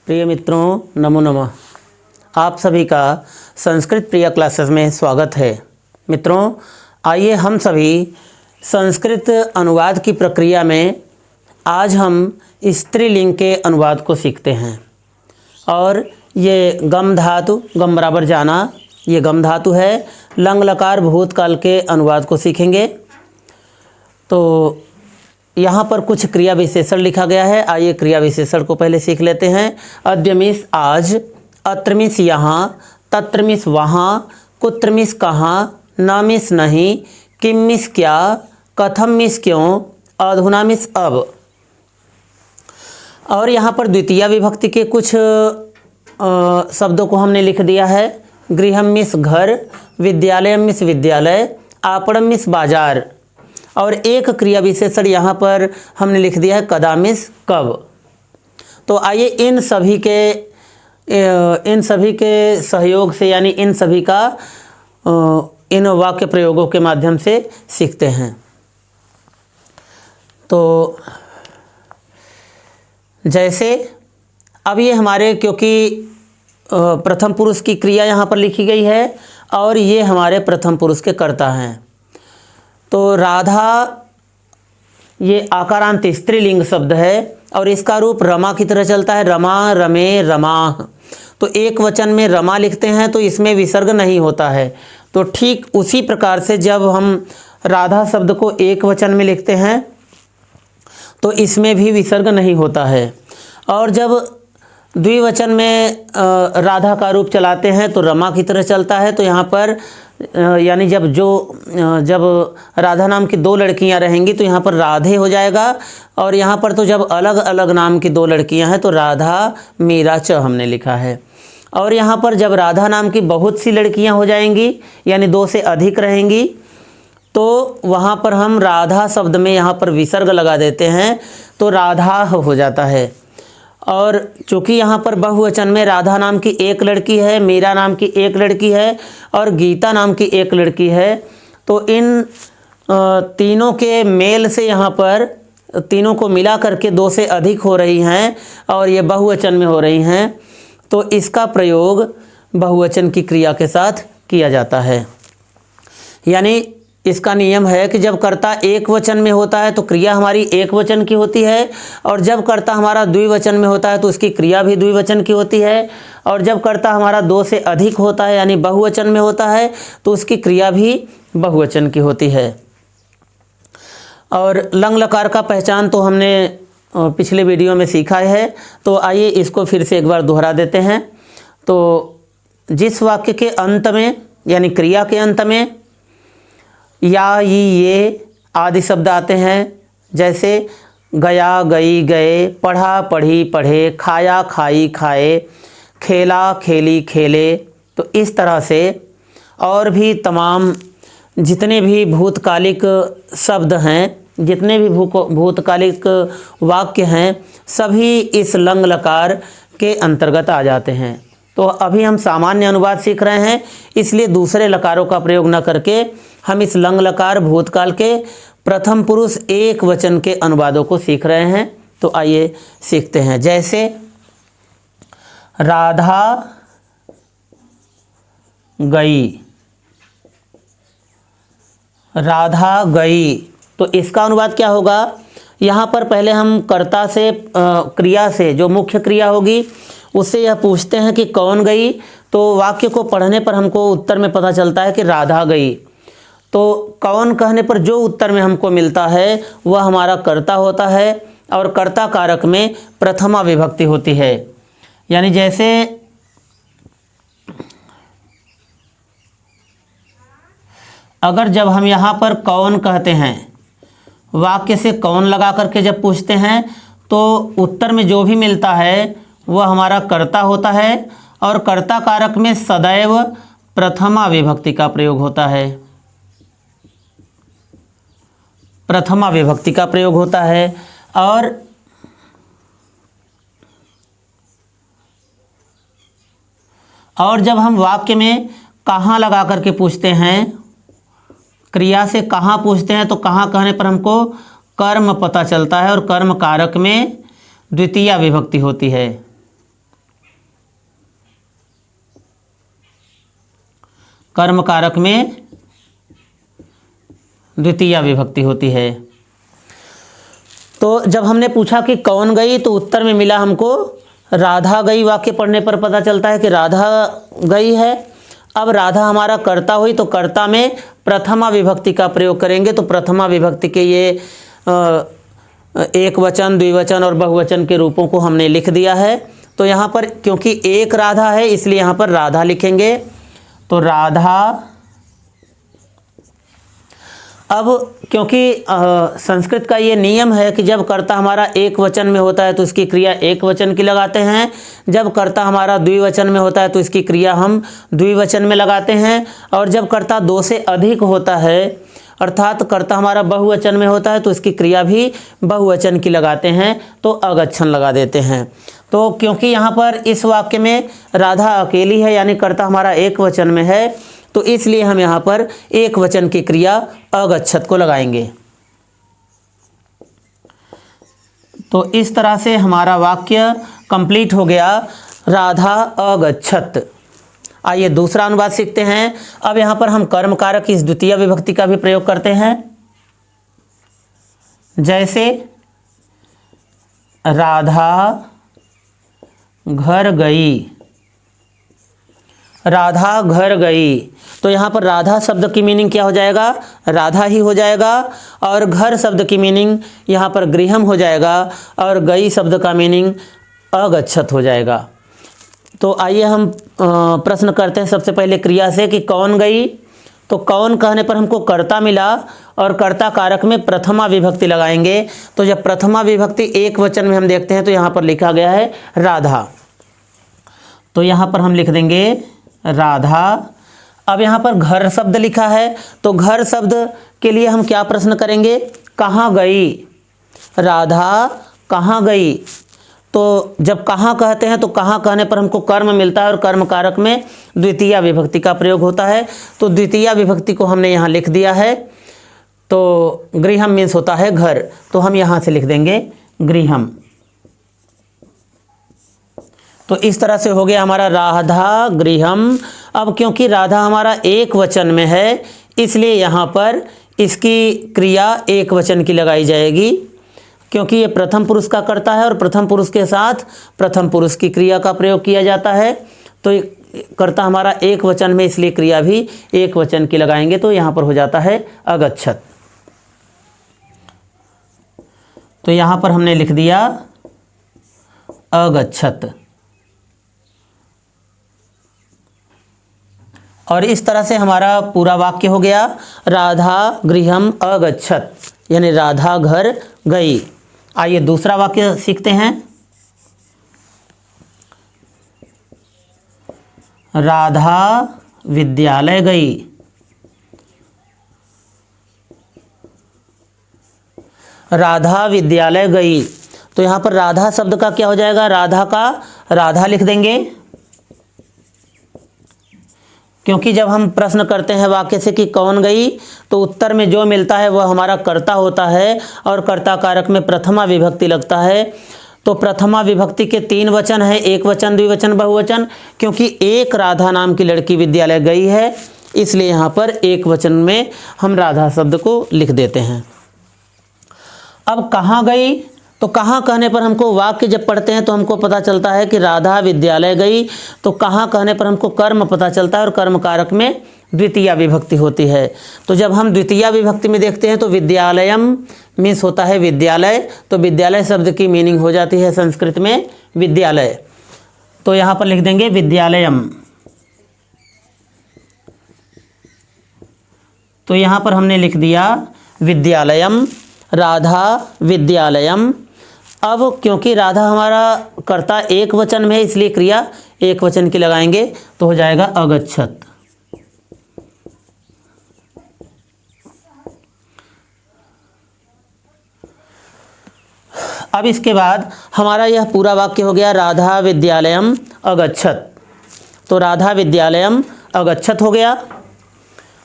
प्रिय मित्रों, नमो नमः। आप सभी का संस्कृत प्रिय क्लासेस में स्वागत है। मित्रों, आइए हम सभी संस्कृत अनुवाद की प्रक्रिया में आज हम स्त्रीलिंग के अनुवाद को सीखते हैं। और ये गम धातु, गम बराबर जाना, ये गम धातु है। लंग लकार भूतकाल के अनुवाद को सीखेंगे। तो यहाँ पर कुछ क्रिया विशेषण लिखा गया है। आइए क्रिया विशेषण को पहले सीख लेते हैं। अद्य मिस आज, अत्र मिस यहाँ, तत्र मिस वहाँ, कुत्र मिस कहाँ, न मिस नहीं, किम मिस क्या, कथम मिस क्यों, अधुना मिस अब। और यहाँ पर द्वितीय विभक्ति के कुछ शब्दों को हमने लिख दिया है। गृहम मिस घर, विद्यालय मिस विद्यालय, आपणम मिस बाजार। और एक क्रिया विशेषण यहाँ पर हमने लिख दिया है कदा मिस कब। तो आइए इन सभी के सहयोग से, यानी इन सभी का इन वाक्य प्रयोगों के माध्यम से सीखते हैं। तो जैसे अब ये हमारे, क्योंकि प्रथम पुरुष की क्रिया यहाँ पर लिखी गई है और ये हमारे प्रथम पुरुष के कर्ता हैं। तो राधा ये आकारांत स्त्रीलिंग शब्द है और इसका रूप रमा की तरह चलता है। रमा, रमे, रमा। तो एक वचन में रमा लिखते हैं तो इसमें विसर्ग नहीं होता है। तो ठीक उसी प्रकार से जब हम राधा शब्द को एक वचन में लिखते हैं तो इसमें भी विसर्ग नहीं होता है। और जब द्विवचन में राधा का रूप चलाते हैं तो रमा की तरह चलता है। तो यहाँ पर यानी जब राधा नाम की दो लड़कियां रहेंगी तो यहाँ पर राधे हो जाएगा। और यहाँ पर तो जब अलग अलग नाम की दो लड़कियां हैं तो राधा, मीरा, च हमने लिखा है। और यहाँ पर जब राधा नाम की बहुत सी लड़कियां हो जाएंगी, यानी दो से अधिक रहेंगी, तो वहाँ पर हम राधा शब्द में यहाँ पर विसर्ग लगा देते हैं तो राधा हो जाता है। और चूँकि यहाँ पर बहुवचन में राधा नाम की एक लड़की है, मीरा नाम की एक लड़की है और गीता नाम की एक लड़की है, तो इन तीनों के मेल से यहाँ पर तीनों को मिला करके दो से अधिक हो रही हैं और ये बहुवचन में हो रही हैं। तो इसका प्रयोग बहुवचन की क्रिया के साथ किया जाता है। यानी इसका नियम है कि जब कर्ता एक वचन में होता है तो क्रिया हमारी एक वचन की होती है, और जब कर्ता हमारा द्विवचन में होता है तो उसकी क्रिया भी द्विवचन की होती है, और जब कर्ता हमारा दो से अधिक होता है यानी बहुवचन में होता है तो उसकी क्रिया भी बहुवचन की होती है। और लंग लकार का पहचान तो हमने पिछले वीडियो में सीखा है। तो आइए इसको फिर से एक बार दोहरा देते हैं। तो जिस वाक्य के अंत में, यानी क्रिया के अंत में या, ये आदि शब्द आते हैं, जैसे गया, गई, गए, पढ़ा, पढ़ी, पढ़े, खाया, खाई, खाए, खेला, खेली, खेले, तो इस तरह से और भी तमाम जितने भी भूतकालिक शब्द हैं, जितने भी भूतकालिक वाक्य हैं, सभी इस लंग लकार के अंतर्गत आ जाते हैं। तो अभी हम सामान्य अनुवाद सीख रहे हैं, इसलिए दूसरे लकारों का प्रयोग न करके हम इस लंग लकार भूतकाल के प्रथम पुरुष एक वचन के अनुवादों को सीख रहे हैं। तो आइए सीखते हैं। जैसे राधा गई, राधा गई, तो इसका अनुवाद क्या होगा? यहाँ पर पहले हम कर्ता से क्रिया से, जो मुख्य क्रिया होगी उससे यह पूछते हैं कि कौन गई। तो वाक्य को पढ़ने पर हमको उत्तर में पता चलता है कि राधा गई। तो कौन कहने पर जो उत्तर में हमको मिलता है वह हमारा कर्ता होता है, और कर्ता कारक में प्रथमा विभक्ति होती है। यानी जैसे अगर जब हम यहाँ पर कौन कहते हैं, वाक्य से कौन लगा करके जब पूछते हैं तो उत्तर में जो भी मिलता है वह हमारा कर्ता होता है, और कर्ता कारक में सदैव प्रथमा विभक्ति का प्रयोग होता है। प्रथमा विभक्ति का प्रयोग होता है। और जब हम वाक्य में कहाँ लगा करके पूछते हैं, क्रिया से कहाँ पूछते हैं, तो कहाँ कहने पर हमको कर्म पता चलता है, और कर्म कारक में द्वितीय विभक्ति होती है। कर्म कारक में द्वितीया विभक्ति होती है। तो जब हमने पूछा कि कौन गई, तो उत्तर में मिला हमको राधा गई। वाक्य पढ़ने पर पता चलता है कि राधा गई है। अब राधा हमारा कर्ता हुई, तो कर्ता में प्रथमा विभक्ति का प्रयोग करेंगे। तो प्रथमा विभक्ति के ये एक वचन, द्विवचन और बहुवचन के रूपों को हमने लिख दिया है। तो यहाँ पर क्योंकि एक राधा है, इसलिए यहाँ पर राधा लिखेंगे। तो राधा। अब क्योंकि संस्कृत का ये नियम है कि जब कर्ता हमारा एक वचन में होता है तो इसकी क्रिया एक वचन की लगाते हैं, जब कर्ता हमारा द्विवचन में होता है तो इसकी क्रिया हम द्विवचन में लगाते हैं, और जब कर्ता दो से अधिक होता है अर्थात कर्ता हमारा बहुवचन में होता है तो इसकी क्रिया भी बहुवचन की लगाते हैं, तो अगच्छन लगा देते हैं। तो क्योंकि यहाँ पर इस वाक्य में राधा अकेली है, यानी कर्ता हमारा एक वचन में है, तो इसलिए हम यहाँ पर एक वचन की क्रिया अगच्छत को लगाएंगे। तो इस तरह से हमारा वाक्य कंप्लीट हो गया, राधा अगच्छत। आइए दूसरा अनुवाद सीखते हैं। अब यहाँ पर हम कर्म कारक इस द्वितीय विभक्ति का भी प्रयोग करते हैं। जैसे राधा घर गई, राधा घर गई, तो यहाँ पर राधा शब्द की मीनिंग क्या हो जाएगा? राधा ही हो जाएगा। और घर शब्द की मीनिंग यहाँ पर गृहम हो जाएगा, और गई शब्द का मीनिंग अगच्छत हो जाएगा। तो आइए हम प्रश्न करते हैं सबसे पहले क्रिया से कि कौन गई। तो कौन कहने पर हमको कर्ता मिला, और कर्ता कारक में प्रथमा विभक्ति लगाएंगे। तो जब प्रथमा विभक्ति एक वचन में हम देखते हैं तो यहाँ पर लिखा गया है राधा, तो यहाँ पर हम लिख देंगे राधा। अब यहाँ पर घर शब्द लिखा है, तो घर शब्द के लिए हम क्या प्रश्न करेंगे? कहाँ गई? राधा कहाँ गई? तो जब कहाँ कहते हैं तो कहाँ कहने पर हमको कर्म मिलता है, और कर्म कारक में द्वितीया विभक्ति का प्रयोग होता है। तो द्वितीया विभक्ति को हमने यहाँ लिख दिया है। तो गृहम मीन्स होता है घर, तो हम यहाँ से लिख देंगे गृहम। तो इस तरह से हो गया हमारा राधा गृहम। अब क्योंकि राधा हमारा एक वचन में है, इसलिए यहाँ पर इसकी क्रिया एक वचन की लगाई जाएगी, क्योंकि ये प्रथम पुरुष का कर्ता है और प्रथम पुरुष के साथ प्रथम पुरुष की क्रिया का प्रयोग किया जाता है। तो कर्ता हमारा एक वचन में, इसलिए क्रिया भी एक वचन की लगाएंगे। तो यहाँ पर हो जाता है अगच्छत। तो यहाँ पर हमने लिख दिया अगच्छत। और इस तरह से हमारा पूरा वाक्य हो गया, राधा गृहम अगच्छत, यानी राधा घर गई। आइए दूसरा वाक्य सीखते हैं। राधा विद्यालय गई। राधा विद्यालय गई, तो यहाँ पर राधा शब्द का क्या हो जाएगा? राधा का राधा लिख देंगे, क्योंकि जब हम प्रश्न करते हैं वाक्य से कि कौन गई, तो उत्तर में जो मिलता है वह हमारा कर्ता होता है, और कर्ता कारक में प्रथमा विभक्ति लगता है। तो प्रथमा विभक्ति के तीन वचन है, एक वचन, द्विवचन, बहुवचन। क्योंकि एक राधा नाम की लड़की विद्यालय गई है, इसलिए यहाँ पर एक वचन में हम राधा शब्द को लिख देते हैं। अब कहाँ गई? तो कहाँ कहने पर हमको वाक्य जब पढ़ते हैं तो हमको पता चलता है कि राधा विद्यालय गई। तो कहाँ कहने पर हमको कर्म पता चलता है, और कर्म कारक में द्वितीया विभक्ति होती है। तो जब हम द्वितीया विभक्ति में देखते हैं तो विद्यालयम मीन्स होता है विद्यालय। तो विद्यालय शब्द की मीनिंग हो जाती है संस्कृत में विद्यालय। तो यहाँ पर लिख देंगे विद्यालयम। तो यहाँ पर हमने लिख दिया विद्यालयम, राधा विद्यालयम। अब क्योंकि राधा हमारा कर्ता एक वचन में है, इसलिए क्रिया एक वचन की लगाएंगे, तो हो जाएगा अगच्छत। अब इसके बाद हमारा यह पूरा वाक्य हो गया, राधा विद्यालयम अगच्छत। तो राधा विद्यालयम अगच्छत हो गया।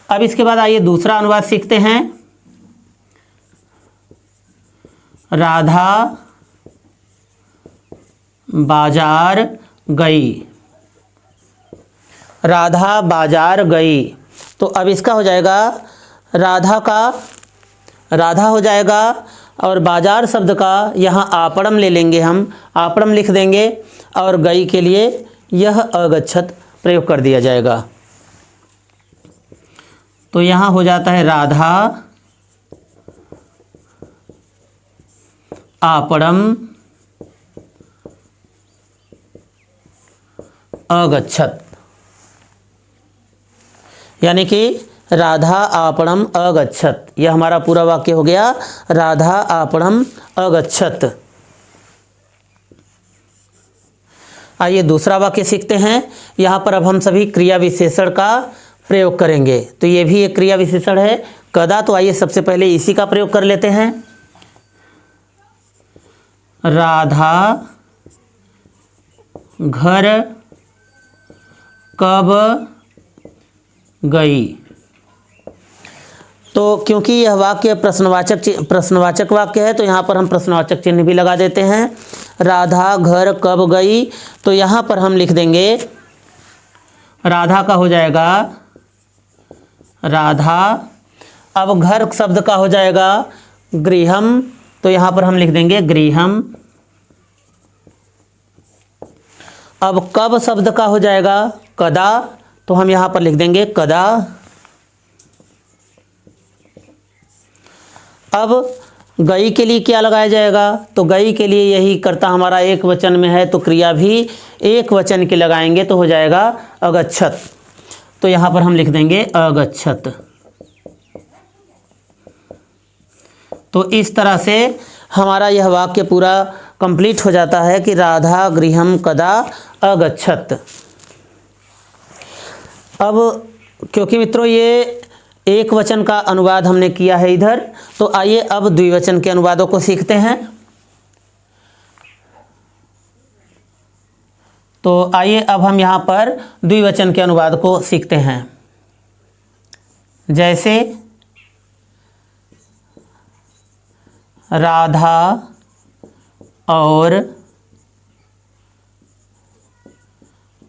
अब इसके बाद आइए दूसरा अनुवाद सीखते हैं। राधा बाजार गई। राधा बाजार गई। तो अब इसका हो जाएगा राधा का राधा हो जाएगा और बाजार शब्द का यहाँ आपणम ले लेंगे, हम आपणम लिख देंगे और गई के लिए यह अगच्छत प्रयोग कर दिया जाएगा। तो यहाँ हो जाता है राधा आपणम अगच्छत, यानी कि राधा आपणम अगच्छत। यह हमारा पूरा वाक्य हो गया, राधा आपणम अगच्छत। आइए दूसरा वाक्य सीखते हैं। यहाँ पर अब हम सभी क्रिया विशेषण का प्रयोग करेंगे। तो ये भी एक क्रिया विशेषण है, कदा। तो आइए सबसे पहले इसी का प्रयोग कर लेते हैं। राधा घर कब गई। तो क्योंकि यह वाक्य प्रश्नवाचक वाक्य है, तो यहाँ पर हम प्रश्नवाचक चिन्ह भी लगा देते हैं। राधा घर कब गई, तो यहाँ पर हम लिख देंगे राधा का हो जाएगा राधा। अब घर शब्द का हो जाएगा गृहम, तो यहाँ पर हम लिख देंगे गृहम। अब कब शब्द का हो जाएगा कदा, तो हम यहाँ पर लिख देंगे कदा। अब गई के लिए क्या लगाया जाएगा, तो गई के लिए यही कर्ता हमारा एक वचन में है, तो क्रिया भी एक वचन के लगाएंगे, तो हो जाएगा अगच्छत। तो यहाँ पर हम लिख देंगे अगच्छत। तो इस तरह से हमारा यह वाक्य पूरा कंप्लीट हो जाता है कि राधा गृहम कदा अगच्छत। अब क्योंकि मित्रों ये एक वचन का अनुवाद हमने किया है इधर, तो आइए अब द्विवचन के अनुवादों को सीखते हैं। तो आइए अब हम यहाँ पर द्विवचन के अनुवाद को सीखते हैं। जैसे राधा और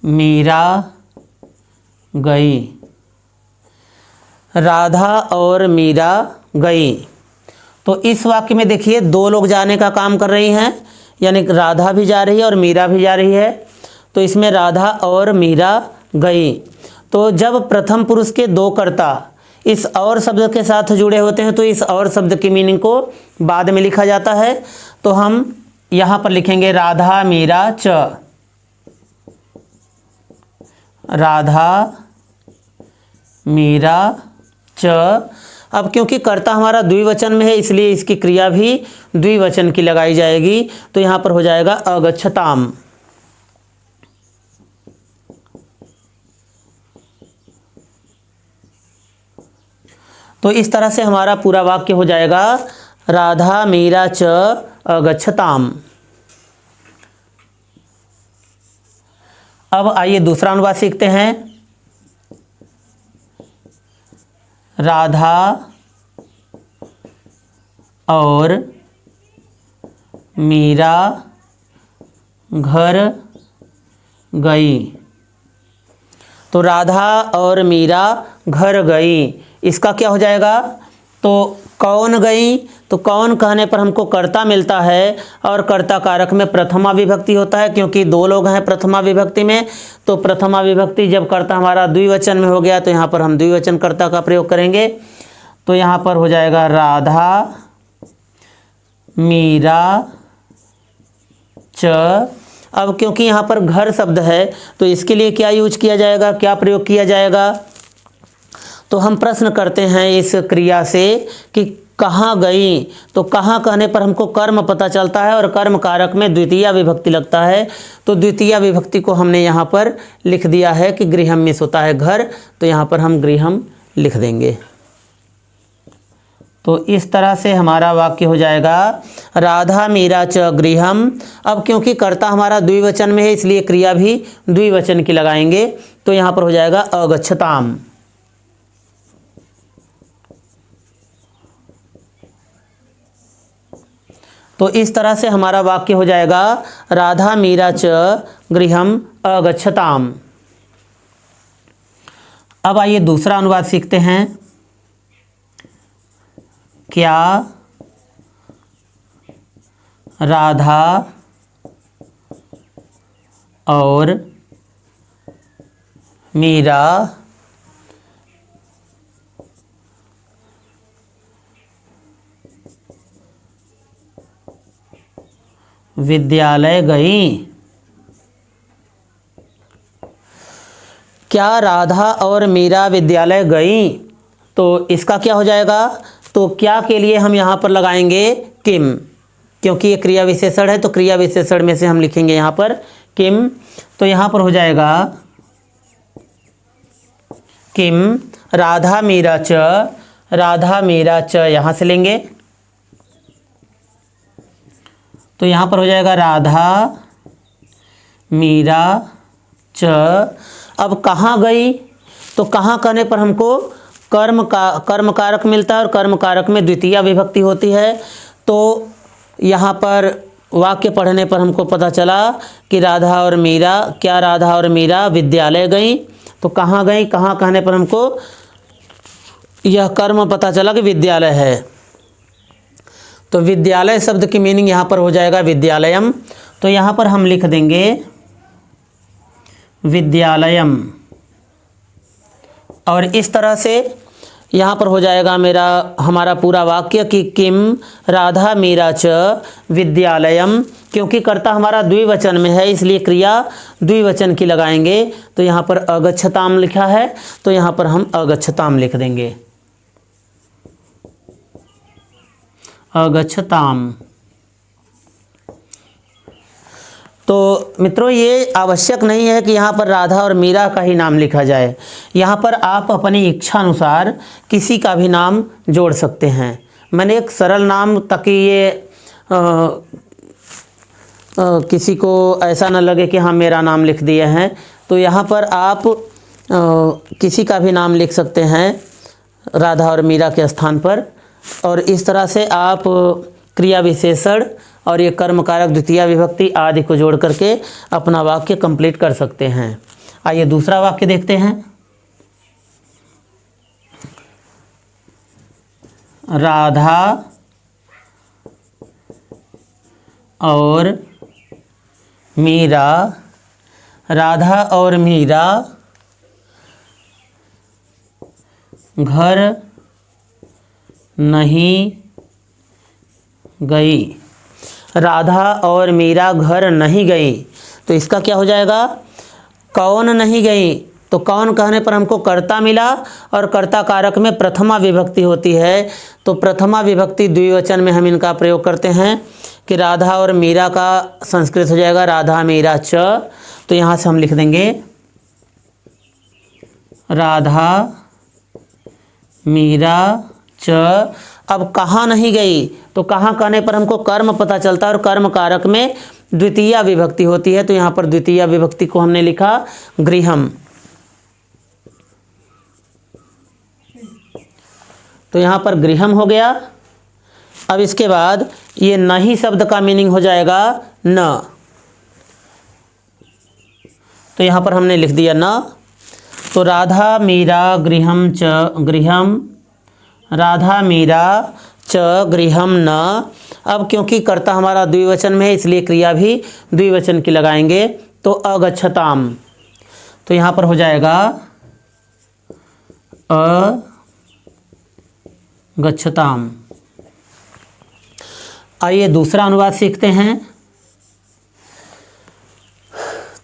मीरा गई। राधा और मीरा गई। तो इस वाक्य में देखिए दो लोग जाने का काम कर रही हैं, यानी राधा भी जा रही है और मीरा भी जा रही है। तो इसमें राधा और मीरा गई। तो जब प्रथम पुरुष के दो कर्ता इस और शब्द के साथ जुड़े होते हैं, तो इस और शब्द की मीनिंग को बाद में लिखा जाता है। तो हम यहाँ पर लिखेंगे राधा मीरा च। राधा मीरा च। अब क्योंकि कर्ता हमारा द्विवचन में है, इसलिए इसकी क्रिया भी द्विवचन की लगाई जाएगी। तो यहाँ पर हो जाएगा अगच्छताम। तो इस तरह से हमारा पूरा वाक्य हो जाएगा राधा मीरा च अगच्छताम। अब आइए दूसरा अनुवाद सीखते हैं। राधा और मीरा घर गई। तो राधा और मीरा घर गई, इसका क्या हो जाएगा, तो कौन गई। तो कौन कहने पर हमको कर्ता मिलता है, और कर्ता कारक में प्रथमा विभक्ति होता है, क्योंकि दो लोग हैं प्रथमा विभक्ति में। तो प्रथमा विभक्ति जब कर्ता हमारा द्विवचन में हो गया, तो यहाँ पर हम द्विवचन कर्ता का प्रयोग करेंगे। तो यहाँ पर हो जाएगा राधा मीरा च। अब क्योंकि यहाँ पर घर शब्द है, तो इसके लिए क्या यूज किया जाएगा, क्या प्रयोग किया जाएगा। तो हम प्रश्न करते हैं इस क्रिया से कि कहाँ गई। तो कहाँ कहने पर हमको कर्म पता चलता है, और कर्म कारक में द्वितीय विभक्ति लगता है। तो द्वितीय विभक्ति को हमने यहाँ पर लिख दिया है कि गृहम मिस होता है घर, तो यहाँ पर हम गृहम लिख देंगे। तो इस तरह से हमारा वाक्य हो जाएगा राधा मीरा च गृहम। अब क्योंकि कर्ता हमारा द्विवचन में है, इसलिए क्रिया भी द्विवचन की लगाएंगे। तो यहाँ पर हो जाएगा अगच्छताम। तो इस तरह से हमारा वाक्य हो जाएगा राधा मीरा च गृहम अगच्छताम। अब आइए दूसरा अनुवाद सीखते हैं। क्या राधा और मीरा विद्यालय गईं? क्या राधा और मीरा विद्यालय गईं? तो इसका क्या हो जाएगा? तो क्या के लिए हम यहाँ पर लगाएंगे किम, क्योंकि ये क्रिया विशेषण है तो क्रिया विशेषण में से हम लिखेंगे यहाँ पर किम। तो यहाँ पर हो जाएगा किम राधा मीरा च, राधा मीरा च यहाँ से लेंगे तो यहाँ पर हो जाएगा राधा मीरा च। अब कहाँ गई? तो कहाँ कहने पर हमको कर्म कारक मिलता है और कर्म कारक में द्वितीय विभक्ति होती है। तो यहाँ पर वाक्य पढ़ने पर हमको पता चला कि राधा और मीरा, क्या राधा और मीरा विद्यालय गई? तो कहाँ गई? कहाँ कहने पर हमको यह कर्म पता चला कि विद्यालय है। तो विद्यालय शब्द की मीनिंग यहाँ पर हो जाएगा विद्यालयम। तो यहाँ पर हम लिख देंगे विद्यालयम, और इस तरह से यहाँ पर हो जाएगा हमारा पूरा वाक्य कि किम राधा मीरा च विद्यालयम। क्योंकि कर्ता हमारा द्विवचन में है इसलिए क्रिया द्विवचन की लगाएंगे। तो यहाँ पर अगच्छताम लिखा है तो यहाँ पर हम अगच्छताम लिख देंगे, अगच्छताम। तो मित्रों ये आवश्यक नहीं है कि यहाँ पर राधा और मीरा का ही नाम लिखा जाए, यहाँ पर आप अपनी इच्छा अनुसार किसी का भी नाम जोड़ सकते हैं। मैंने एक सरल नाम ताकि ये किसी को ऐसा न लगे कि हाँ मेरा नाम लिख दिए हैं। तो यहाँ पर आप किसी का भी नाम लिख सकते हैं राधा और मीरा के स्थान पर, और इस तरह से आप क्रिया विशेषण और ये कर्म कारक द्वितीय विभक्ति आदि को जोड़ करके अपना वाक्य कंप्लीट कर सकते हैं। आइए दूसरा वाक्य देखते हैं। राधा और मीरा, राधा और मीरा घर नहीं गई, राधा और मीरा घर नहीं गई। तो इसका क्या हो जाएगा? कौन नहीं गई? तो कौन कहने पर हमको कर्ता मिला और कर्ता कारक में प्रथमा विभक्ति होती है। तो प्रथमा विभक्ति द्विवचन में हम इनका प्रयोग करते हैं कि राधा और मीरा का संस्कृत हो जाएगा राधा मीरा च। तो यहाँ से हम लिख देंगे राधा मीरा च। अब कहाँ नहीं गई? तो कहाँ कहने पर हमको कर्म पता चलता है और कर्म कारक में द्वितीय विभक्ति होती है। तो यहाँ पर द्वितीय विभक्ति को हमने लिखा गृहम। तो यहाँ पर गृहम हो गया। अब इसके बाद ये नहीं शब्द का मीनिंग हो जाएगा न। तो यहाँ पर हमने लिख दिया न। तो राधा मीरा गृहम च, गृहम राधा मीरा च गृहम न। अब क्योंकि कर्ता हमारा द्विवचन में है इसलिए क्रिया भी द्विवचन की लगाएंगे। तो अगच्छताम। तो यहाँ पर हो जाएगा अगच्छताम। आइए दूसरा अनुवाद सीखते हैं।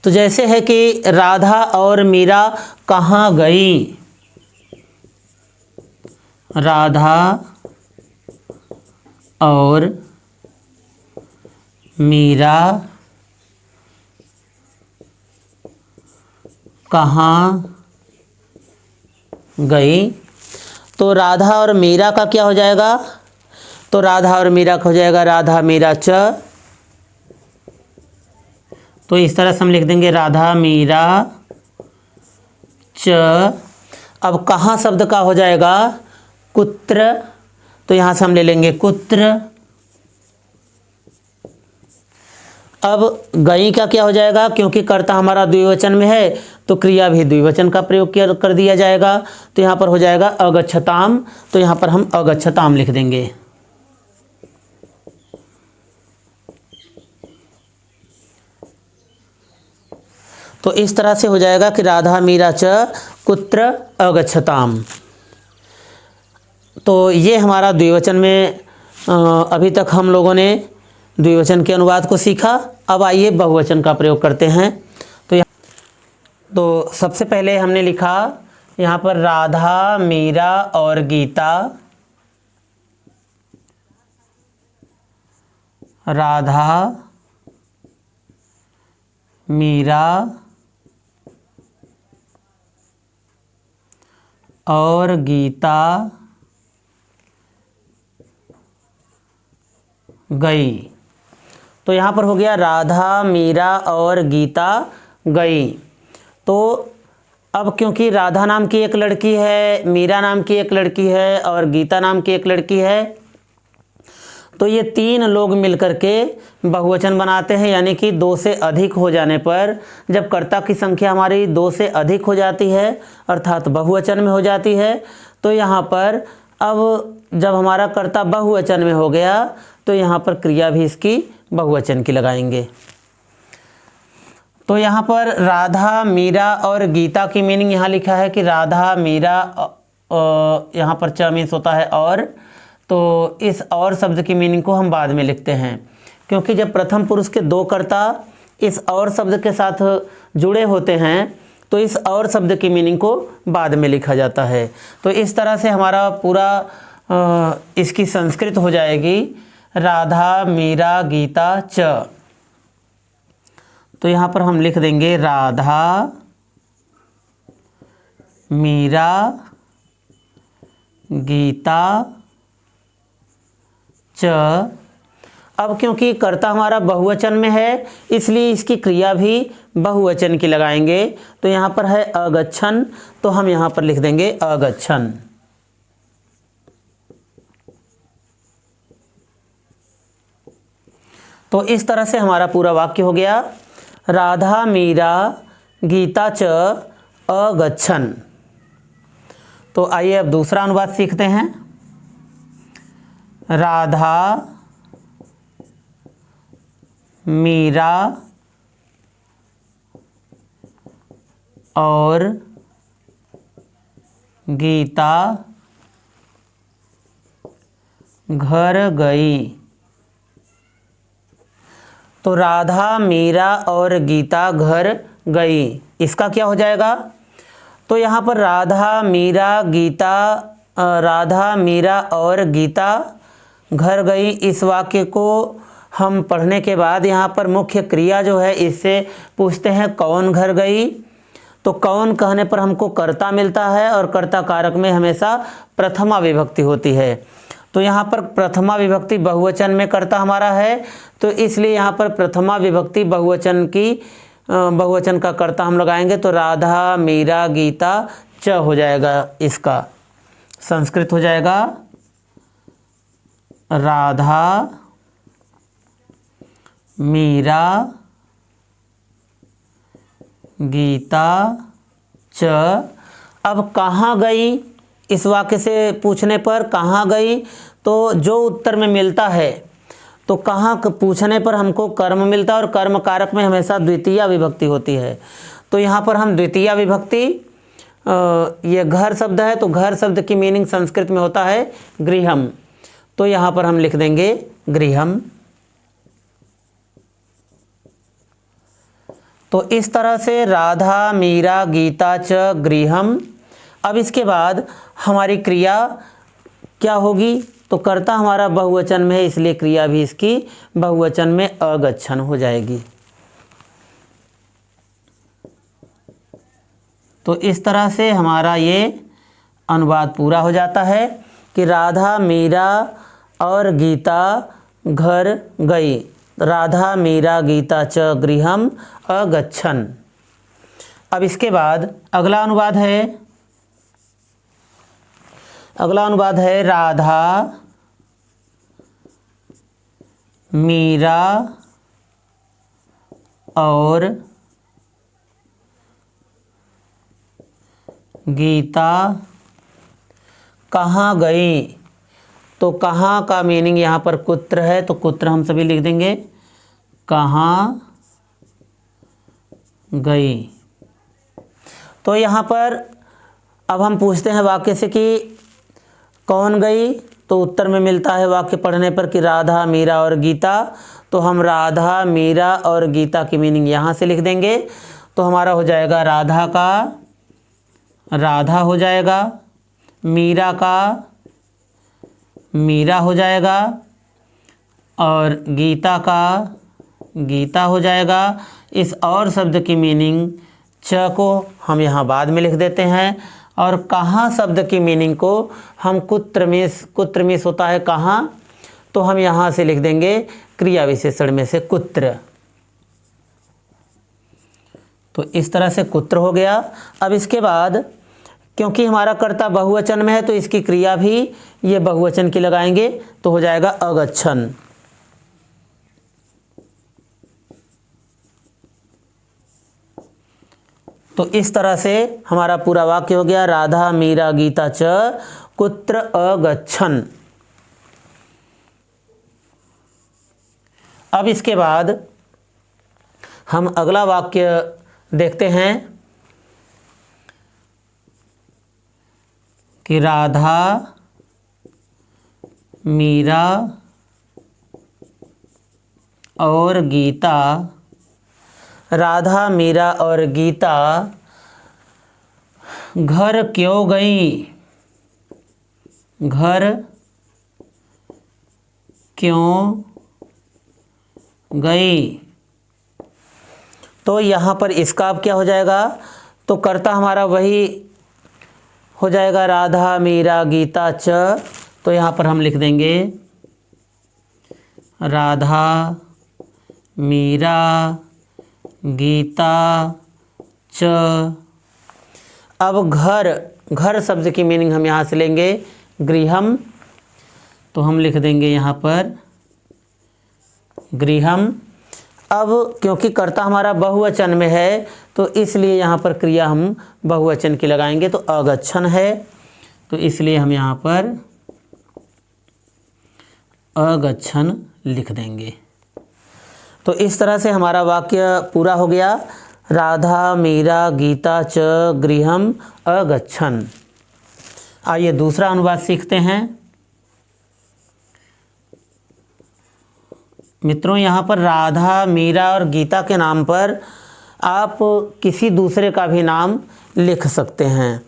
तो जैसे है कि राधा और मीरा कहाँ गई? राधा और मीरा कहाँ गई? तो राधा और मीरा का क्या हो जाएगा? तो राधा और मीरा का हो जाएगा राधा मीरा च। तो इस तरह से हम लिख देंगे राधा मीरा च। अब कहाँ शब्द का हो जाएगा? कुत्र। तो यहाँ से हम ले लेंगे कुत्र। अब गई का क्या हो जाएगा? क्योंकि कर्ता हमारा द्विवचन में है तो क्रिया भी द्विवचन का प्रयोग किया कर दिया जाएगा। तो यहाँ पर हो जाएगा अगच्छताम, तो यहाँ पर हम अगच्छताम लिख देंगे। तो इस तरह से हो जाएगा कि राधा मीरा च कुत्र अगच्छताम। तो ये हमारा द्विवचन में अभी तक हम लोगों ने द्विवचन के अनुवाद को सीखा। अब आइए बहुवचन का प्रयोग करते हैं। तो सबसे पहले हमने लिखा यहाँ पर राधा, मीरा और गीता। राधा, मीरा और गीता गई। तो यहाँ पर हो गया राधा, मीरा और गीता गई। तो अब क्योंकि राधा नाम की एक लड़की है, मीरा नाम की एक लड़की है और गीता नाम की एक लड़की है, तो ये तीन लोग मिलकर के बहुवचन बनाते हैं। यानी कि दो से अधिक हो जाने पर, जब कर्ता की संख्या हमारी दो से अधिक हो जाती है अर्थात बहुवचन में हो जाती है, तो यहाँ पर अब जब हमारा कर्ता बहुवचन में हो गया तो यहाँ पर क्रिया भी इसकी बहुवचन की लगाएंगे। तो यहाँ पर राधा, मीरा और गीता की मीनिंग यहाँ लिखा है कि राधा, मीरा, यहाँ पर च मीन्स होता है और, तो इस और शब्द की मीनिंग को हम बाद में लिखते हैं, क्योंकि जब प्रथम पुरुष के दो कर्ता इस और शब्द के साथ जुड़े होते हैं तो इस और शब्द की मीनिंग को बाद में लिखा जाता है। तो इस तरह से हमारा पूरा इसकी संस्कृत हो जाएगी राधा, मीरा, गीता, च। तो यहाँ पर हम लिख देंगे राधा, मीरा, गीता, च। अब क्योंकि कर्ता हमारा बहुवचन में है इसलिए इसकी क्रिया भी बहुवचन की लगाएंगे। तो यहाँ पर है अगच्छन, तो हम यहाँ पर लिख देंगे अगच्छन। तो इस तरह से हमारा पूरा वाक्य हो गया राधा, मीरा, गीता च अगच्छन। तो आइए अब दूसरा अनुवाद सीखते हैं। राधा, मीरा और गीता घर गई। तो राधा, मीरा और गीता घर गई, इसका क्या हो जाएगा? तो यहाँ पर राधा, मीरा, गीता, राधा, मीरा और गीता घर गई, इस वाक्य को हम पढ़ने के बाद यहाँ पर मुख्य क्रिया जो है इससे पूछते हैं कौन घर गई। तो कौन कहने पर हमको कर्ता मिलता है और कर्ता कारक में हमेशा प्रथमा विभक्ति होती है। तो यहाँ पर प्रथमा विभक्ति बहुवचन में कर्ता हमारा है, तो इसलिए यहाँ पर प्रथमा विभक्ति बहुवचन का कर्ता हम लगाएंगे। तो राधा, मीरा, गीता, च हो जाएगा, इसका संस्कृत हो जाएगा राधा, मीरा, गीता, च। अब कहाँ गई, इस वाक्य से पूछने पर कहाँ गई, तो जो उत्तर में मिलता है, तो कहाँ पूछने पर हमको कर्म मिलता है और कर्म कारक में हमेशा द्वितीय विभक्ति होती है। तो यहाँ पर हम द्वितीय विभक्ति, ये घर शब्द है तो घर शब्द की मीनिंग संस्कृत में होता है गृहम, तो यहाँ पर हम लिख देंगे गृहम। तो इस तरह से राधा, मीरा, गीता च गृहम। अब इसके बाद हमारी क्रिया क्या होगी, तो कर्ता हमारा बहुवचन में है इसलिए क्रिया भी इसकी बहुवचन में अगच्छन हो जाएगी। तो इस तरह से हमारा ये अनुवाद पूरा हो जाता है कि राधा, मीरा और गीता घर गई, राधा, मीरा, गीता च गृहम अगच्छन। अब इसके बाद अगला अनुवाद है राधा, मीरा और गीता कहाँ गई। तो कहाँ का मीनिंग यहाँ पर कुत्र है, तो कुत्र हम सभी लिख देंगे, कहाँ गई। तो यहाँ पर अब हम पूछते हैं वाक्य से कि कौन गई, तो उत्तर में मिलता है वाक्य पढ़ने पर कि राधा, मीरा और गीता। तो हम राधा, मीरा और गीता की मीनिंग यहाँ से लिख देंगे। तो हमारा हो जाएगा राधा का राधा हो जाएगा, मीरा का मीरा हो जाएगा और गीता का गीता हो जाएगा। इस और शब्द की मीनिंग च को हम यहाँ बाद में लिख देते हैं और कहाँ शब्द की मीनिंग को हम कुत्रमीस होता है कहाँ, तो हम यहाँ से लिख देंगे क्रिया विशेषण में से कुत्र। तो इस तरह से कुत्र हो गया। अब इसके बाद क्योंकि हमारा कर्ता बहुवचन में है तो इसकी क्रिया भी ये बहुवचन की लगाएंगे, तो हो जाएगा अगच्छन। तो इस तरह से हमारा पूरा वाक्य हो गया, राधा, मीरा, गीता च कुत्र अगच्छन। अब इसके बाद हम अगला वाक्य देखते हैं कि राधा, मीरा और गीता, राधा, मीरा और गीता घर क्यों गई, घर क्यों गई। तो यहाँ पर इसका अब क्या हो जाएगा, तो कर्ता हमारा वही हो जाएगा राधा, मीरा, गीता च। तो यहाँ पर हम लिख देंगे राधा, मीरा, गीता च। अब घर शब्द की मीनिंग हम यहाँ से लेंगे गृहम। तो हम लिख देंगे यहाँ पर गृहम। अब क्योंकि कर्ता हमारा बहुवचन में है तो इसलिए यहाँ पर क्रिया हम बहुवचन की लगाएंगे, तो अगच्छन है, तो इसलिए हम यहाँ पर अगच्छन लिख देंगे। तो इस तरह से हमारा वाक्य पूरा हो गया, राधा, मीरा, गीता च गृहम अगच्छन। आइए दूसरा अनुवाद सीखते हैं। मित्रों, यहाँ पर राधा, मीरा और गीता के नाम पर आप किसी दूसरे का भी नाम लिख सकते हैं।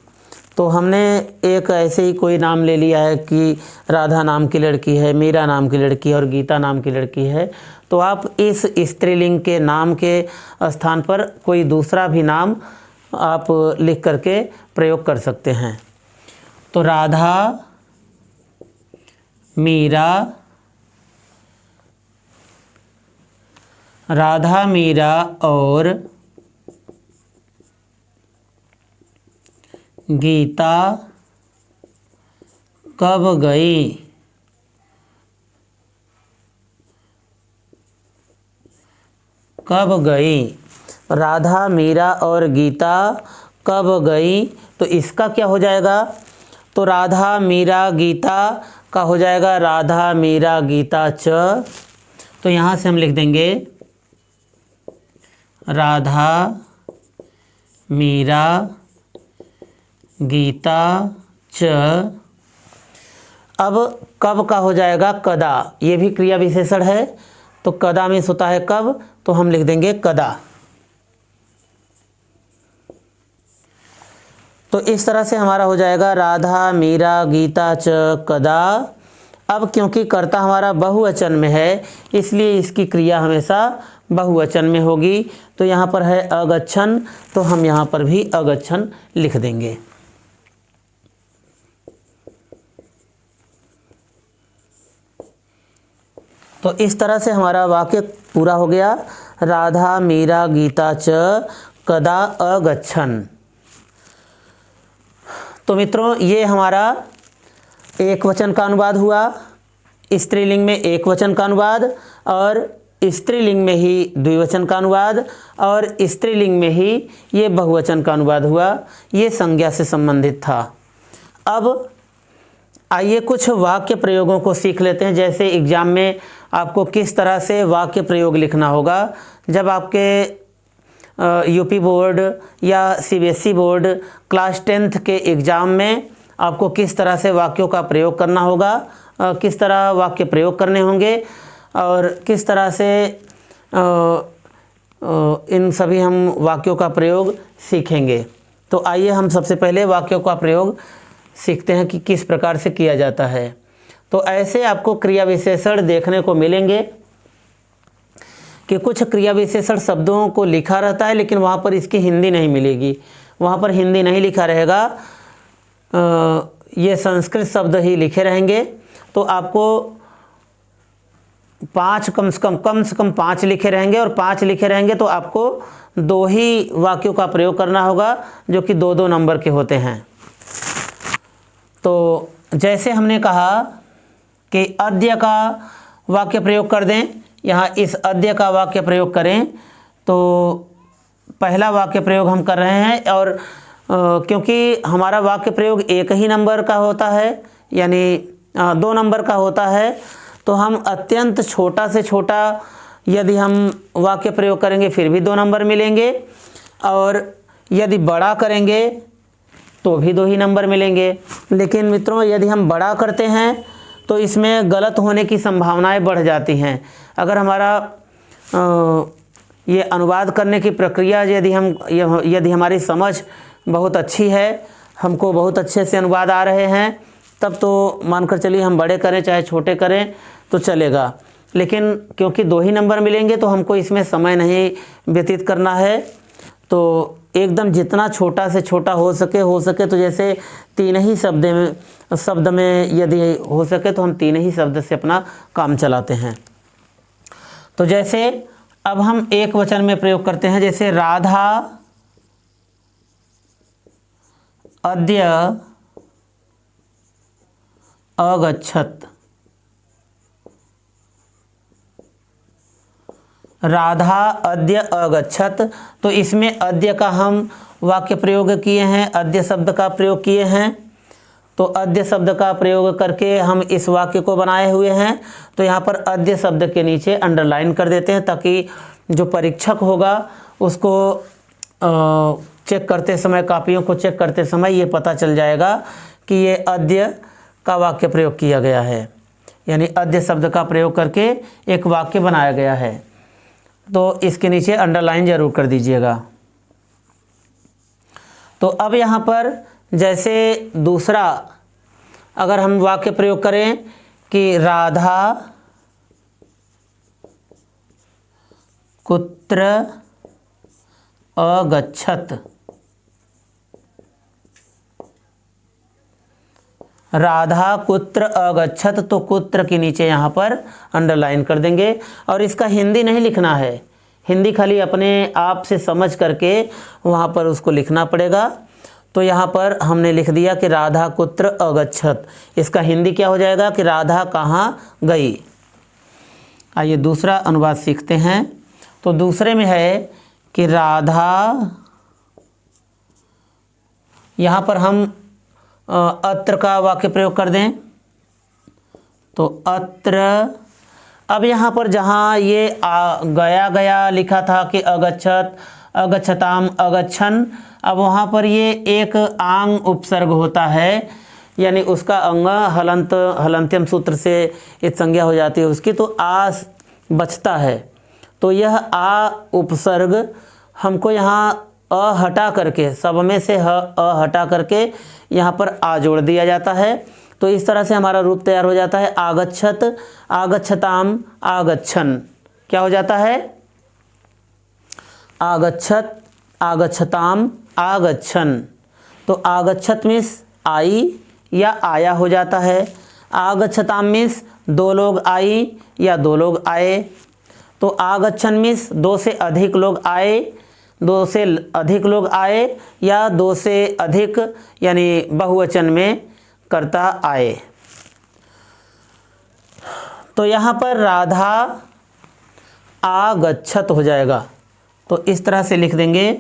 तो हमने एक ऐसे ही कोई नाम ले लिया है कि राधा नाम की लड़की है, मीरा नाम की लड़की है और गीता नाम की लड़की है। तो आप इस स्त्रीलिंग के नाम के स्थान पर कोई दूसरा भी नाम आप लिख करके प्रयोग कर सकते हैं। तो राधा, मीरा, राधा, मीरा और गीता कब गई। कब गई, राधा, मीरा और गीता कब गई। तो इसका क्या हो जाएगा, तो राधा, मीरा, गीता का हो जाएगा राधा, मीरा, गीता च। तो यहाँ से हम लिख देंगे राधा, मीरा, गीता च। अब कब का हो जाएगा कदा, ये भी क्रिया विशेषण है। तो कदा में होता है कब, तो हम लिख देंगे कदा। तो इस तरह से हमारा हो जाएगा राधा, मीरा, गीता च कदा। अब क्योंकि कर्ता हमारा बहुवचन में है इसलिए इसकी क्रिया हमेशा बहुवचन में होगी। तो यहाँ पर है अगच्छन, तो हम यहाँ पर भी अगच्छन लिख देंगे। तो इस तरह से हमारा वाक्य पूरा हो गया, राधा, मीरा, गीता च कदा अगच्छन। तो मित्रों, ये हमारा एक वचन का अनुवाद हुआ, स्त्रीलिंग में एक वचन का अनुवाद और स्त्रीलिंग में ही द्विवचन का अनुवाद और स्त्रीलिंग में ही ये बहुवचन का अनुवाद हुआ। ये संज्ञा से संबंधित था। अब आइए कुछ वाक्य प्रयोगों को सीख लेते हैं। जैसे एग्ज़ाम में आपको किस तरह से वाक्य प्रयोग लिखना होगा। जब आपके यूपी बोर्ड या सीबीएसई बोर्ड क्लास 10th के एग्ज़ाम में आपको किस तरह से वाक्यों का प्रयोग करना होगा, किस तरह वाक्य प्रयोग करने होंगे और किस तरह से इन सभी हम वाक्यों का प्रयोग सीखेंगे। तो आइए हम सबसे पहले वाक्यों का प्रयोग सीखते हैं कि किस प्रकार से किया जाता है। तो ऐसे आपको क्रिया विशेषण देखने को मिलेंगे कि कुछ क्रिया विशेषण शब्दों को लिखा रहता है लेकिन वहाँ पर इसकी हिंदी नहीं मिलेगी, वहाँ पर हिंदी नहीं लिखा रहेगा, ये संस्कृत शब्द ही लिखे रहेंगे। तो आपको 5 कम से कम 5 लिखे रहेंगे और 5 लिखे रहेंगे तो आपको 2 ही वाक्यों का प्रयोग करना होगा जो कि 2-2 नंबर के होते हैं। तो जैसे हमने कहा कि अद्य का वाक्य प्रयोग कर दें, यहाँ इस अद्य का वाक्य प्रयोग करें तो पहला वाक्य प्रयोग हम कर रहे हैं। और क्योंकि हमारा वाक्य प्रयोग 1 ही नंबर का होता है यानी 2 नंबर का होता है, तो हम अत्यंत छोटा से छोटा यदि हम वाक्य प्रयोग करेंगे फिर भी 2 नंबर मिलेंगे और यदि बड़ा करेंगे तो भी 2 ही नंबर मिलेंगे। लेकिन मित्रों यदि हम बड़ा करते हैं तो इसमें गलत होने की संभावनाएं बढ़ जाती हैं। अगर हमारा ये अनुवाद करने की प्रक्रिया यदि हमारी समझ बहुत अच्छी है, हमको बहुत अच्छे से अनुवाद आ रहे हैं, तब तो मानकर चलिए हम बड़े करें चाहे छोटे करें तो चलेगा। लेकिन क्योंकि 2 ही नंबर मिलेंगे तो हमको इसमें समय नहीं व्यतीत करना है, तो एकदम जितना छोटा से छोटा हो सके तो जैसे 3 ही शब्द में यदि हो सके तो हम 3 ही शब्द से अपना काम चलाते हैं। तो जैसे अब हम एक वचन में प्रयोग करते हैं, जैसे राधा अद्य अगच्छत। राधा अद्य अगच्छत, तो इसमें अद्य का हम वाक्य प्रयोग किए हैं, अद्य शब्द का प्रयोग किए हैं। तो अद्य शब्द का प्रयोग करके हम इस वाक्य को बनाए हुए हैं। तो यहाँ पर अद्य शब्द के नीचे अंडरलाइन कर देते हैं ताकि जो परीक्षक होगा उसको चेक करते समय, कापियों को चेक करते समय ये पता चल जाएगा कि ये अद्य का वाक्य प्रयोग किया गया है, यानी अद्य शब्द का प्रयोग करके एक वाक्य बनाया गया है। तो इसके नीचे अंडरलाइन जरूर कर दीजिएगा। तो अब यहाँ पर जैसे दूसरा अगर हम वाक्य प्रयोग करें कि राधा कुत्र अगच्छत। राधा कुत्र अगच्छत, तो कुत्र के नीचे यहाँ पर अंडरलाइन कर देंगे और इसका हिंदी नहीं लिखना है, हिंदी खाली अपने आप से समझ करके वहाँ पर उसको लिखना पड़ेगा। तो यहाँ पर हमने लिख दिया कि राधा कुत्र अगच्छत। इसका हिंदी क्या हो जाएगा कि राधा कहाँ गई। आइए दूसरा अनुवाद सीखते हैं। तो दूसरे में है कि राधा, यहाँ पर हम अत्र का वाक्य प्रयोग कर दें तो अत्र। अब यहाँ पर जहाँ ये गया लिखा था कि अगच्छत, अगच्छताम, अगच्छन, अब वहाँ पर ये एक आंग उपसर्ग होता है, यानी उसका अंग हलंत्यम सूत्र से एक संज्ञा हो जाती है उसकी, तो आ बचता है। तो यह आ उपसर्ग हमको यहाँ अ हटा करके, सब में से अ हटा करके यहाँ पर आ जोड़ दिया जाता है। तो इस तरह से हमारा रूप तैयार हो जाता है आगच्छत, आगच्छताम, आगच्छन। क्या हो जाता है? आगच्छत, आगच्छताम, आगच्छन। तो आगच्छत मीन्स आई या आया हो जाता है। आगच्छताम मीन्स 2 लोग आई या 2 लोग आए। तो आगच्छन मीन्स 2 से अधिक लोग आए, 2 से अधिक लोग आए या 2 से अधिक यानी बहुवचन में कर्ता आए। तो यहाँ पर राधा आगच्छत हो जाएगा। तो इस तरह से लिख देंगे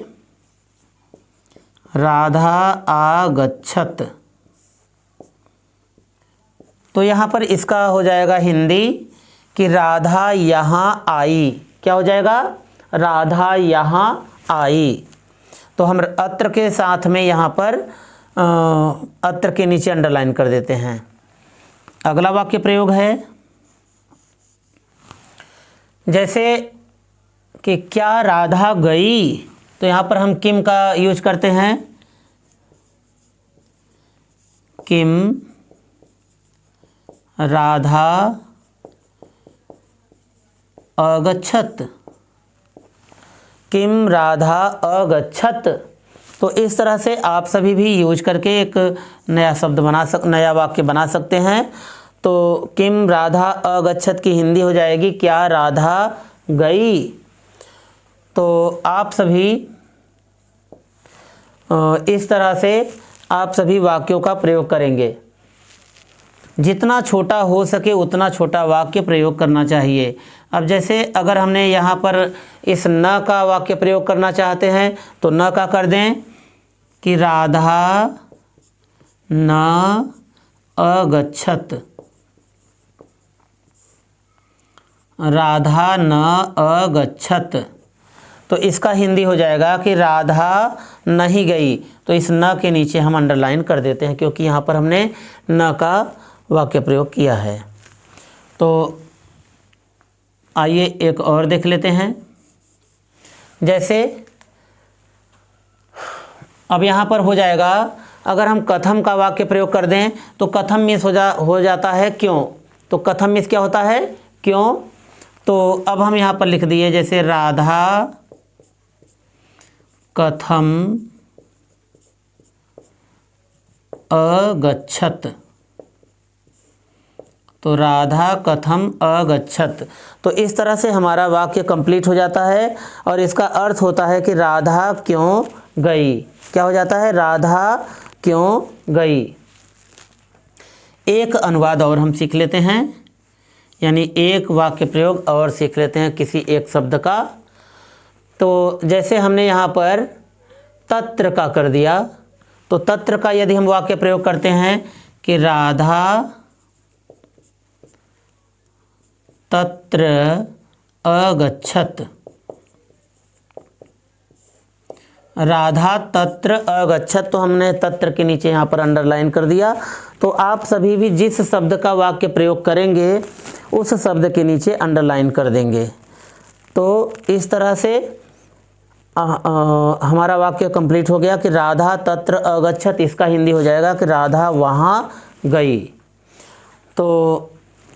राधा आगच्छत। तो यहाँ पर इसका हो जाएगा हिंदी कि राधा यहाँ आई। क्या हो जाएगा? राधा यहाँ आई। तो हम अत्र के साथ में यहाँ पर अत्र के नीचे अंडरलाइन कर देते हैं। अगला वाक्य प्रयोग है जैसे कि क्या राधा गई, तो यहाँ पर हम किम का यूज करते हैं। किम राधा अगच्छत। किम राधा अगच्छत। तो इस तरह से आप सभी भी यूज करके एक नया शब्द नया वाक्य बना सकते हैं। तो किम राधा अगच्छत की हिंदी हो जाएगी क्या राधा गई। तो आप सभी इस तरह से आप सभी वाक्यों का प्रयोग करेंगे। जितना छोटा हो सके उतना छोटा वाक्य प्रयोग करना चाहिए। अब जैसे अगर हमने यहाँ पर इस न का वाक्य प्रयोग करना चाहते हैं तो न का कर दें कि राधा न अगच्छत। राधा न अगच्छत। तो इसका हिंदी हो जाएगा कि राधा नहीं गई। तो इस न के नीचे हम अंडरलाइन कर देते हैं क्योंकि यहाँ पर हमने न का वाक्य प्रयोग किया है। तो आइए एक और देख लेते हैं। जैसे अब यहाँ पर हो जाएगा, अगर हम कथम का वाक्य प्रयोग कर दें तो कथम मिस हो जाता है क्यों। तो कथम मिस क्या होता है? क्यों। तो अब हम यहाँ पर लिख दिए जैसे राधा कथम अगच्छत। तो राधा कथम अगच्छत। तो इस तरह से हमारा वाक्य कंप्लीट हो जाता है और इसका अर्थ होता है कि राधा क्यों गई। क्या हो जाता है? राधा क्यों गई। एक अनुवाद और हम सीख लेते हैं, यानी एक वाक्य प्रयोग और सीख लेते हैं किसी एक शब्द का। तो जैसे हमने यहाँ पर तत्र का कर दिया, तो तत्र का यदि हम वाक्य प्रयोग करते हैं कि राधा तत्र अगच्छत। राधा तत्र अगच्छत। तो हमने तत्र के नीचे यहाँ पर अंडरलाइन कर दिया। तो आप सभी भी जिस शब्द का वाक्य प्रयोग करेंगे उस शब्द के नीचे अंडरलाइन कर देंगे। तो इस तरह से हमारा वाक्य कंप्लीट हो गया कि राधा तत्र अगच्छत। इसका हिंदी हो जाएगा कि राधा वहाँ गई। तो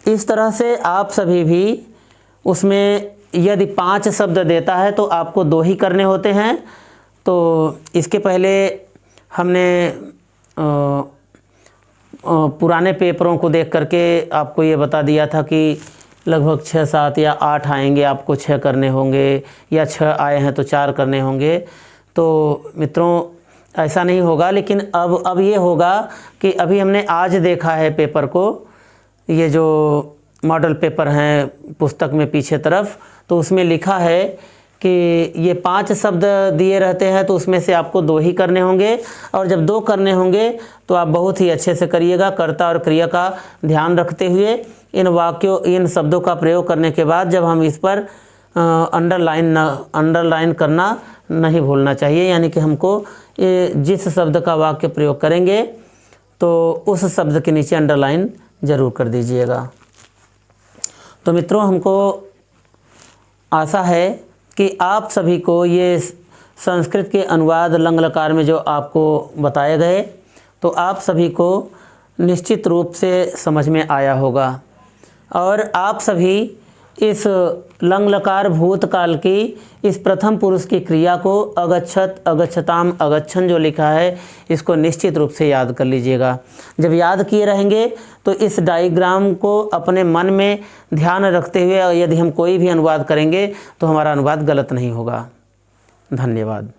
इस तरह से आप सभी भी उसमें यदि 5 शब्द देता है तो आपको 2 ही करने होते हैं। तो इसके पहले हमने पुराने पेपरों को देख करके आपको ये बता दिया था कि लगभग 6, 7 या 8 आएंगे, आपको 6 करने होंगे, या 6 आए हैं तो 4 करने होंगे। तो मित्रों ऐसा नहीं होगा, लेकिन अब ये होगा कि अभी हमने आज देखा है पेपर को, ये जो मॉडल पेपर हैं पुस्तक में पीछे तरफ, तो उसमें लिखा है कि ये 5 शब्द दिए रहते हैं तो उसमें से आपको 2 ही करने होंगे। और जब 2 करने होंगे तो आप बहुत ही अच्छे से करिएगा, कर्ता और क्रिया का ध्यान रखते हुए। इन शब्दों का प्रयोग करने के बाद जब हम इस पर अंडरलाइन करना नहीं भूलना चाहिए, यानी कि हमको जिस शब्द का वाक्य प्रयोग करेंगे तो उस शब्द के नीचे अंडरलाइन ज़रूर कर दीजिएगा। तो मित्रों, हमको आशा है कि आप सभी को ये संस्कृत के अनुवाद लंग लकार में जो आपको बताए गए तो आप सभी को निश्चित रूप से समझ में आया होगा। और आप सभी इस लंग लकार भूतकाल की इस प्रथम पुरुष की क्रिया को अगच्छत, अगच्छताम, अगच्छन जो लिखा है इसको निश्चित रूप से याद कर लीजिएगा। जब याद किए रहेंगे तो इस डायग्राम को अपने मन में ध्यान रखते हुए यदि हम कोई भी अनुवाद करेंगे तो हमारा अनुवाद गलत नहीं होगा। धन्यवाद।